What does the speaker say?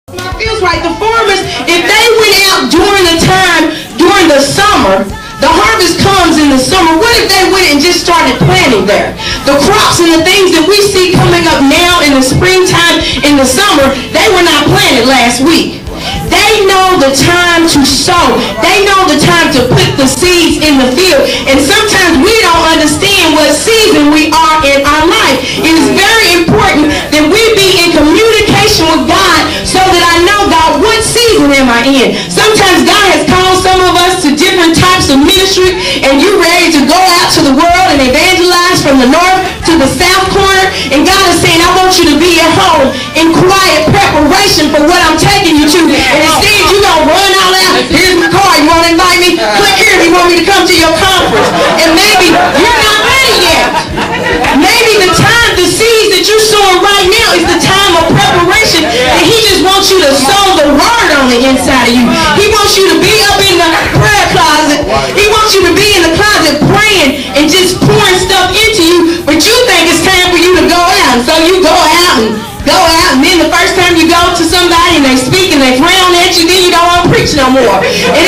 Feels right. The farmers, if they went out during the summer, the harvest comes in the summer. What if they went and just started planting there? The crops and the things that we see coming up now in the springtime, in the summer, they were not planted last week. They know the time to sow. They know the time to put the seeds in the field. And sometimes we don't understand what season we are in our life. It is very important that we be in communication with God so that I know, God, what season am I in? Sometimes God has called some of us to different types of ministry, and you're ready to go out to the world and evangelize from the north to the south corner. And God is saying, I want you to be at home in quiet preparation for what I'm taking you to. And instead, you're going to run all out. Here's my card. You want to invite me? Click here if you want me to come to your conference. And maybe you're not ready yet. Maybe the time, the seeds that you're sowing right now is the time of preparation. And he just wants you to sow the word on the inside of you. He wants you to be up in the prayer closet. He wants you to be in the closet praying and just pouring stuff into you. But you think it's time for you to go out. And so you go out, and then the first time you go to somebody and they speak and they frown at you, then you don't want to preach no more. And